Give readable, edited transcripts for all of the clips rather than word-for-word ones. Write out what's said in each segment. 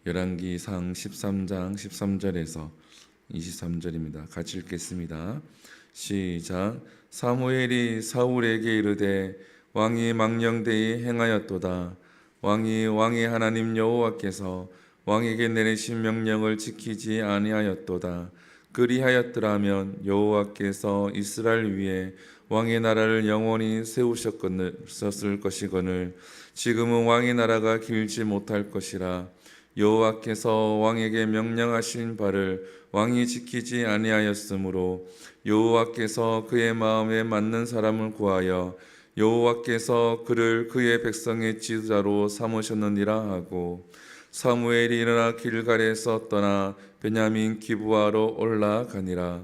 열왕기상 13장 13절에서 23절입니다. 같이 읽겠습니다. 시작. 사무엘이 사울에게 이르되 왕이 망령되이 행하였도다. 왕이 왕의 하나님 여호와께서 왕에게 내리신 명령을 지키지 아니하였도다. 그리하였더라면 여호와께서 이스라엘 위에 왕의 나라를 영원히 세우셨을 것이거늘 지금은 왕의 나라가 길지 못할 것이라. 여호와께서 왕에게 명령하신 바를 왕이 지키지 아니하였으므로 여호와께서 그의 마음에 맞는 사람을 구하여 여호와께서 그를 그의 백성의 지도자로 삼으셨느니라 하고, 사무엘이 일어나 길갈에서 떠나 베냐민 기브아로 올라가니라.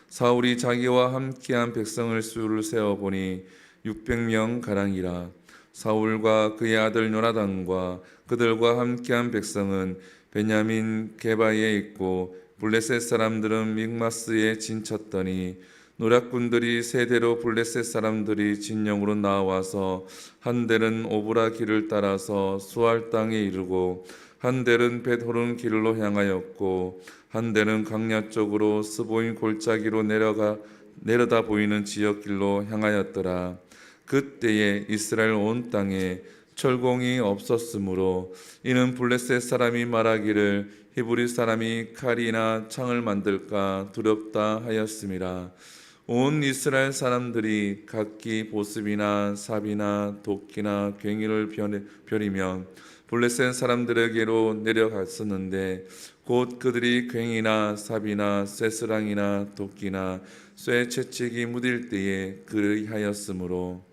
사울이 자기와 함께한 백성을 수를 세어보니 600명 가량이라. 사울과 그의 아들 요나단과 그들과 함께한 백성은 베냐민 게바에 있고, 블레셋 사람들은 믹마스에 진쳤더니 노략군들이 세대로 블레셋 사람들이 진영으로 나와서 한 대는 오브라 길을 따라서 수알 땅에 이르고 한 대는 벳호른 길로 향하였고 한 대는 강야 쪽으로 스보임 골짜기로 내려다 보이는 지역 길로 향하였더라. 그때에 이스라엘 온 땅에 철공이 없었으므로 이는 블레셋 사람이 말하기를 히브리 사람이 칼이나 창을 만들까 두렵다 하였음이라. 온 이스라엘 사람들이 각기 보습이나 삽이나 도끼나 괭이를 벼리면 블레셋 사람들에게로 내려갔었는데 곧 그들이 괭이나 삽이나 쇠스랑이나 도끼나 쇠 채찍이 묻을 때에 그리하였으므로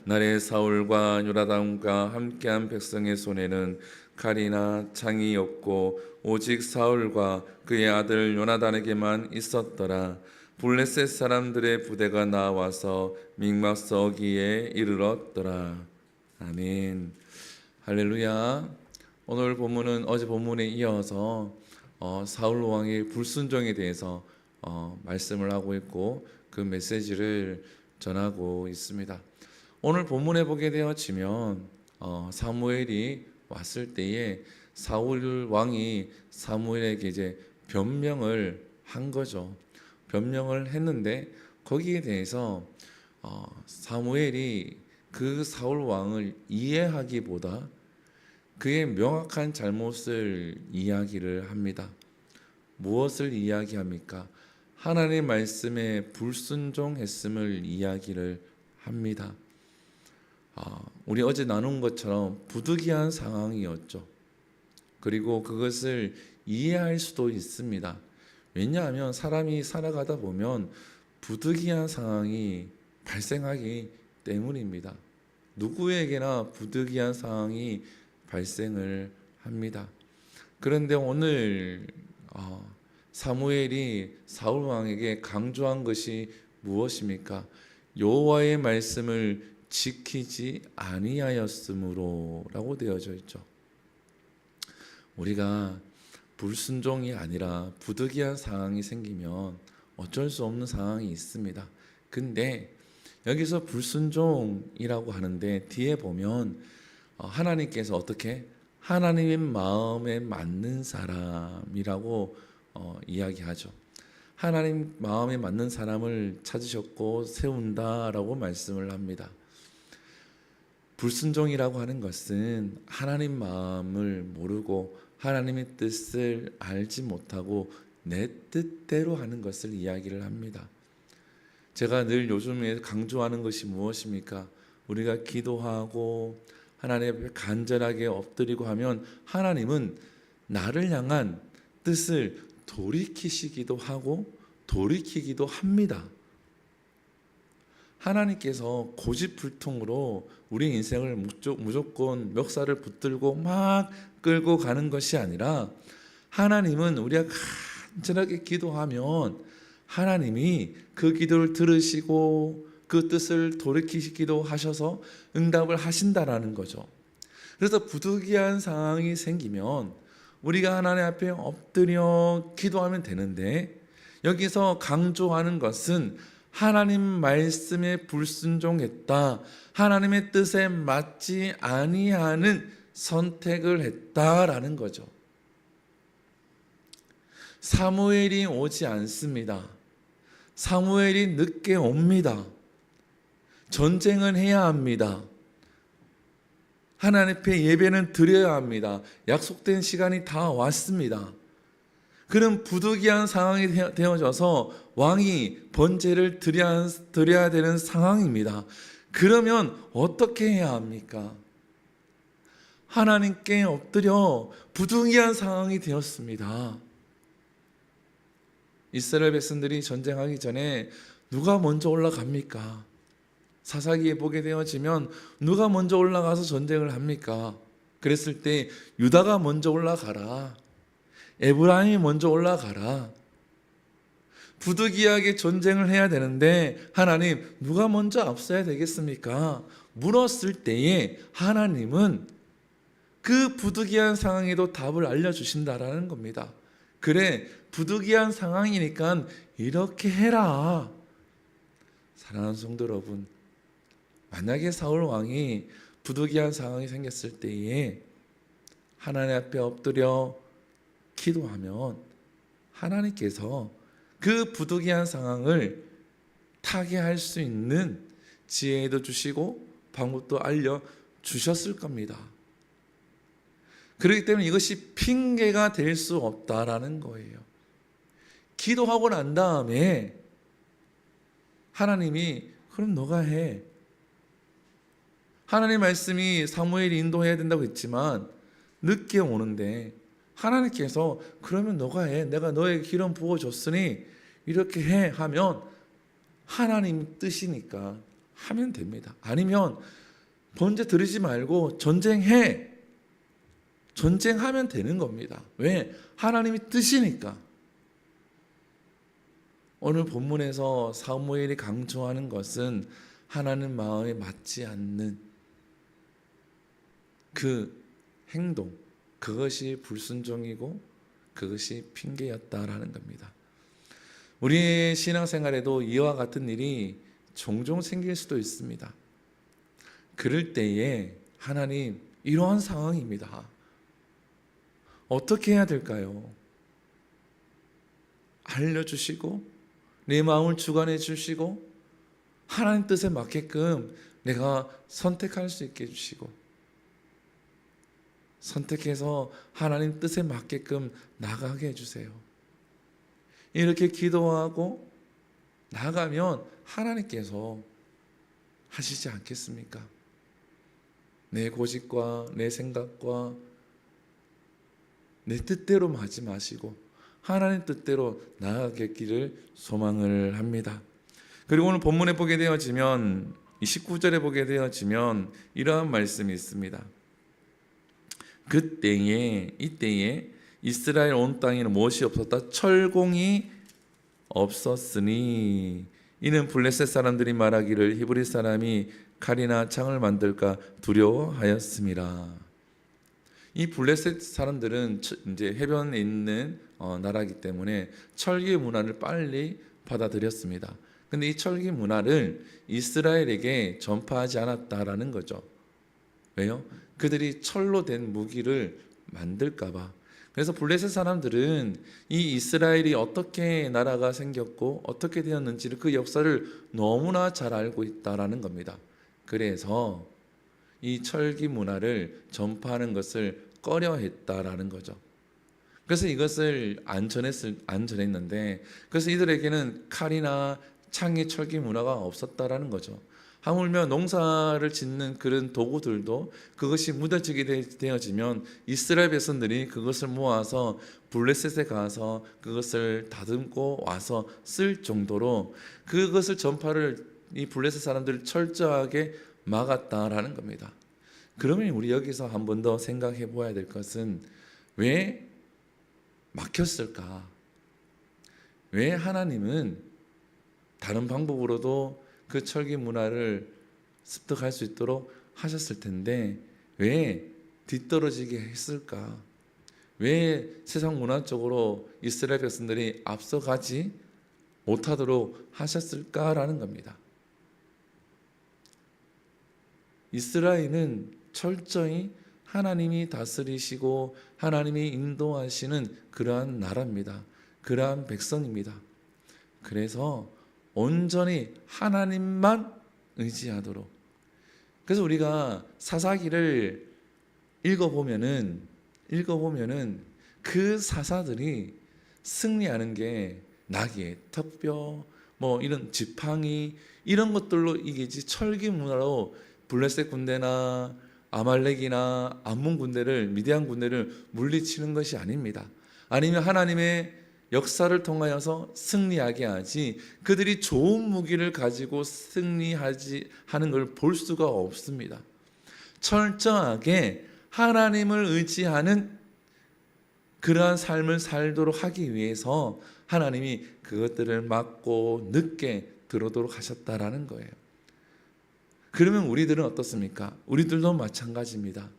날에 사울과 요나단과 함께한 백성의 손에는 칼이나 창이 없고 오직 사울과 그의 아들 요나단에게만 있었더라. 블레셋 사람들의 부대가 나와서 믹마스 어기에 이르렀더라. 아멘. 할렐루야. 오늘 본문은 어제 본문에 이어서 사울 왕의 불순종에 대해서 말씀을 하고 있고 그 메시지를 전하고 있습니다. 오늘 본문에 보게 되어지면 사무엘이 왔을 때에 사울 왕이 사무엘에게 이제 변명을 한 거죠. 변명을 했는데 거기에 대해서 사무엘이 그 사울 왕을 이해하기보다 그의 명확한 잘못을 이야기를 합니다. 무엇을 이야기합니까? 하나님의 말씀에 불순종했음을 이야기를 합니다. 우리 어제 나눈 것처럼 부득이한 상황이었죠. 그리고 그것을 이해할 수도 있습니다. 왜냐하면 사람이 살아가다 보면 부득이한 상황이 발생하기 때문입니다. 누구에게나 부득이한 상황이 발생을 합니다. 그런데 오늘 사무엘이 사울 왕에게 강조한 것이 무엇입니까? 여호와의 말씀을 지키지 아니하였으므로라고 되어져 있죠. 우리가 불순종이 아니라 부득이한 상황이 생기면 어쩔 수 없는 상황이 있습니다. 근데 여기서 불순종이라고 하는데 뒤에 보면 하나님께서 어떻게 하나님의 마음에 맞는 사람이라고 이야기하죠. 하나님 마음에 맞는 사람을 찾으셨고 세운다라고 말씀을 합니다. 불순종이라고 하는 것은 하나님 마음을 모르고 하나님의 뜻을 알지 못하고 내 뜻대로 하는 것을 이야기를 합니다. 제가 늘 요즘에 강조하는 것이 무엇입니까? 우리가 기도하고 하나님 앞에 간절하게 엎드리고 하면 하나님은 나를 향한 뜻을 돌이키시기도 하고 돌이키기도 합니다. 하나님께서 고집불통으로 우리 인생을 무조건 멱살을 붙들고 막 끌고 가는 것이 아니라 하나님은 우리가 간절하게 기도하면 하나님이 그 기도를 들으시고 그 뜻을 돌이키시기도 하셔서 응답을 하신다라는 거죠. 그래서 부득이한 상황이 생기면 우리가 하나님 앞에 엎드려 기도하면 되는데 여기서 강조하는 것은 하나님 말씀에 불순종했다, 하나님의 뜻에 맞지 아니하는 선택을 했다라는 거죠. 사무엘이 오지 않습니다. 사무엘이 늦게 옵니다. 전쟁은 해야 합니다. 하나님 앞에 예배는 드려야 합니다. 약속된 시간이 다 왔습니다. 그런 부득이한 상황이 되어져서 왕이 번제를 드려야 되는 상황입니다. 그러면 어떻게 해야 합니까? 하나님께 엎드려 부득이한 상황이 되었습니다. 이스라엘 백성들이 전쟁하기 전에 누가 먼저 올라갑니까? 사사기에 보게 되어지면 누가 먼저 올라가서 전쟁을 합니까? 그랬을 때 유다가 먼저 올라가라. 에브라임이 먼저 올라가라. 부득이하게 전쟁을 해야 되는데 하나님 누가 먼저 앞서야 되겠습니까? 물었을 때에 하나님은 그 부득이한 상황에도 답을 알려주신다라는 겁니다. 그래, 부득이한 상황이니까 이렇게 해라. 사랑하는 성도 여러분, 만약에 사울 왕이 부득이한 상황이 생겼을 때에 하나님 앞에 엎드려 기도하면 하나님께서 그 부득이한 상황을 타개할 수 있는 지혜도 주시고 방법도 알려주셨을 겁니다. 그렇기 때문에 이것이 핑계가 될 수 없다라는 거예요. 기도하고 난 다음에 하나님이 그럼 너가 해. 하나님 말씀이 사무엘이 인도해야 된다고 했지만 늦게 오는데 하나님께서 그러면 너가 해. 내가 너에게 기름 부어줬으니 이렇게 해 하면 하나님 뜻이니까 하면 됩니다. 아니면 번제 드리지 말고 전쟁해. 전쟁하면 되는 겁니다. 왜? 하나님이 뜻이니까. 오늘 본문에서 사무엘이 강조하는 것은 하나님 마음에 맞지 않는 그 행동, 그것이 불순종이고 그것이 핑계였다라는 겁니다. 우리의 신앙생활에도 이와 같은 일이 종종 생길 수도 있습니다. 그럴 때에 하나님 이러한 상황입니다. 어떻게 해야 될까요? 알려주시고 내 마음을 주관해 주시고 하나님 뜻에 맞게끔 내가 선택할 수 있게 해주시고 선택해서 하나님 뜻에 맞게끔 나가게 해주세요. 이렇게 기도하고 나가면 하나님께서 하시지 않겠습니까? 내 고집과 내 생각과 내 뜻대로 하지 마시고 하나님 뜻대로 나아가기를 소망을 합니다. 그리고 오늘 본문에 보게 되어지면 19절에 보게 되어지면 이러한 말씀이 있습니다. 이때에 이스라엘 온 땅에는 무엇이 없었다? 철공이 없었으니 이는 블레셋 사람들이 말하기를 히브리 사람이 칼이나 창을 만들까 두려워하였습니다. 이 블레셋 사람들은 이제 해변에 있는 나라이기 때문에 철기 문화를 빨리 받아들였습니다. 근데 이 철기 문화를 이스라엘에게 전파하지 않았다라는 거죠. 왜요? 그들이 철로 된 무기를 만들까 봐. 그래서 블레셋 사람들은 이 이스라엘이 어떻게 나라가 생겼고 어떻게 되었는지를 그 역사를 너무나 잘 알고 있다라는 겁니다. 그래서 이 철기 문화를 전파하는 것을 꺼려했다라는 거죠. 그래서 이것을 안 전했는데 그래서 이들에게는 칼이나 창의 철기 문화가 없었다라는 거죠. 하물며 농사를 짓는 그런 도구들도 그것이 무뎌지게 되어지면 이스라엘 백성들이 그것을 모아서 블레셋에 가서 그것을 다듬고 와서 쓸 정도로 그것을 전파를 이 블레셋 사람들을 철저하게 막았다라는 겁니다. 그러면 우리 여기서 한 번 더 생각해 보아야 될 것은 왜 막혔을까? 왜 하나님은 다른 방법으로도 그 철기 문화를 습득할 수 있도록 하셨을 텐데 왜 뒤떨어지게 했을까? 왜 세상 문화적으로 이스라엘 백성들이 앞서가지 못하도록 하셨을까라는 겁니다. 이스라엘은 철저히 하나님이 다스리시고 하나님이 인도하시는 그러한 나라입니다. 그러한 백성입니다. 그래서 온전히 하나님만 의지하도록. 그래서 우리가 사사기를 읽어보면은 그 사사들이 승리하는 게 나귀, 턱뼈, 뭐 이런 지팡이 이런 것들로 이기지 철기 문화로 블레셋 군대나 아말렉이나 암몬 군대를, 미디안 군대를 물리치는 것이 아닙니다. 아니면 하나님의 역사를 통하여서 승리하게 하지, 그들이 좋은 무기를 가지고 승리하지 하는 걸 볼 수가 없습니다. 철저하게 하나님을 의지하는 그러한 삶을 살도록 하기 위해서 하나님이 그것들을 막고 늦게 들어오도록 하셨다라는 거예요. 그러면 우리들은 어떻습니까? 우리들도 마찬가지입니다.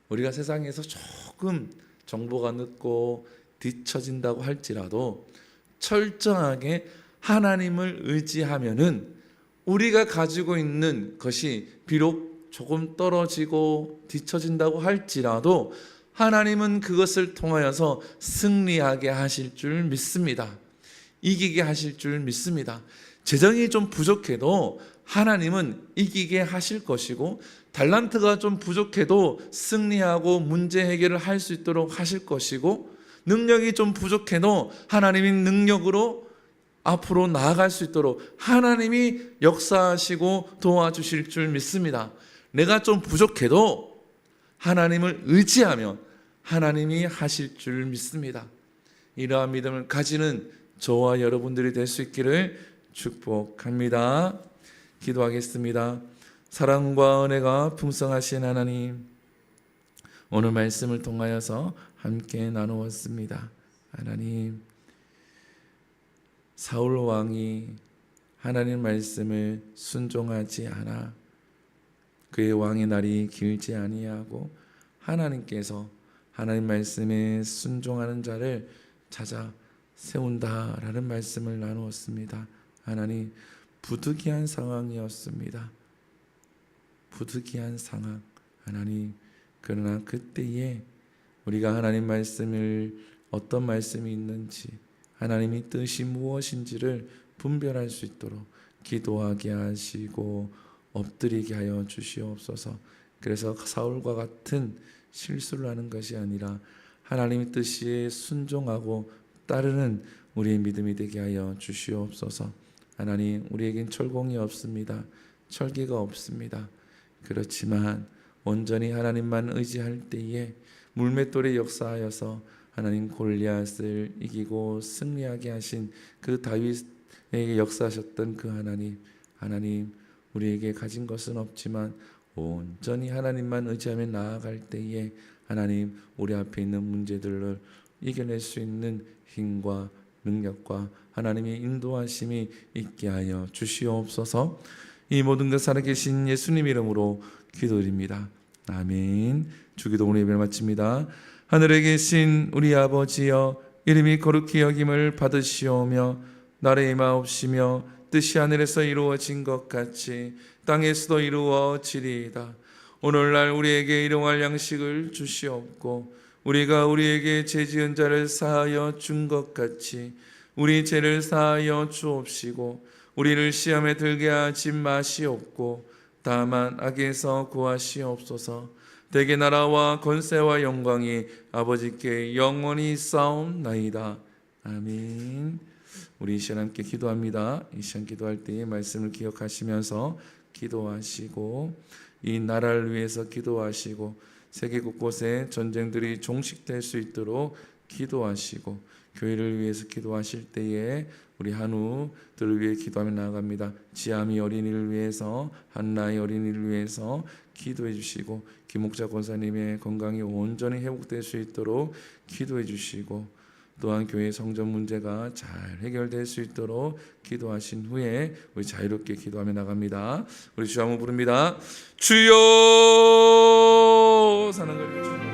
우리가 세상에서 조금 정보가 늦고 뒤처진다고 할지라도 철저하게 하나님을 의지하면은 우리가 가지고 있는 것이 비록 조금 떨어지고 뒤처진다고 할지라도 하나님은 그것을 통하여서 승리하게 하실 줄 믿습니다. 이기게 하실 줄 믿습니다. 재정이 좀 부족해도 하나님은 이기게 하실 것이고, 달란트가 좀 부족해도 승리하고 문제 해결을 할 수 있도록 하실 것이고, 능력이 좀 부족해도 하나님이 능력으로 앞으로 나아갈 수 있도록 하나님이 역사하시고 도와주실 줄 믿습니다. 내가 좀 부족해도 하나님을 의지하면 하나님이 하실 줄 믿습니다. 이러한 믿음을 가지는 저와 여러분들이 될 수 있기를 축복합니다. 기도하겠습니다. 사랑과 은혜가 풍성하신 하나님, 오늘 말씀을 통하여서 함께 나누었습니다. 하나님, 사울 왕이 하나님 말씀을 순종하지 않아 그의 왕의 날이 길지 아니하고 하나님께서 하나님 말씀에 순종하는 자를 찾아 세운다라는 말씀을 나누었습니다. 하나님, 부득이한 상황이었습니다. 부득이한 상황. 하나님, 그러나 그때에 우리가 하나님 말씀을, 어떤 말씀이 있는지, 하나님의 뜻이 무엇인지를 분별할 수 있도록 기도하게 하시고 엎드리게 하여 주시옵소서. 그래서 사울과 같은 실수를 하는 것이 아니라 하나님의 뜻에 순종하고 따르는 우리의 믿음이 되게 하여 주시옵소서. 하나님, 우리에겐 철공이 없습니다. 철기가 없습니다. 그렇지만 온전히 하나님만 의지할 때에 물맷돌에 역사하여서 하나님 골리앗을 이기고 승리하게 하신 그 다윗에게 역사하셨던 그 하나님, 하나님, 우리에게 가진 것은 없지만 온전히 하나님만 의지하며 나아갈 때에 하나님, 우리 앞에 있는 문제들을 이겨낼 수 있는 힘과 능력과 하나님의 인도하심이 있게 하여 주시옵소서. 이 모든 것 살아계신 예수님 이름으로 기도드립니다. 아멘. 주기도 오늘 예배를 마칩니다. 하늘에 계신 우리 아버지여, 이름이 거룩히 여김을 받으시오며 나라의 임하옵시며 뜻이 하늘에서 이루어진 것 같이 땅에서도 이루어지리이다. 오늘날 우리에게 일용할 양식을 주시옵고 우리가 우리에게 죄지은 자를 사하여 준 것 같이 우리 죄를 사하여 주옵시고 우리를 시험에 들게 하지 마시옵고 다만 악에서 구하시옵소서. 대개 나라와 권세와 영광이 아버지께 영원히 쌓옵나이다. 아멘. 우리 이 시간 함께 기도합니다. 이 시간 기도할 때의 말씀을 기억하시면서 기도하시고 이 나라를 위해서 기도하시고 세계 곳곳에 전쟁들이 종식될 수 있도록 기도하시고 교회를 위해서 기도하실 때에 우리 한우들을 위해 기도하며 나아갑니다. 지아미 어린이를 위해서, 한나의 어린이를 위해서 기도해 주시고 김목자 권사님의 건강이 온전히 회복될 수 있도록 기도해 주시고 또한 교회 성전 문제가 잘 해결될 수 있도록 기도하신 후에 우리 자유롭게 기도하며 나갑니다. 우리 주 한번 부릅니다. 주여, 사랑을 주여.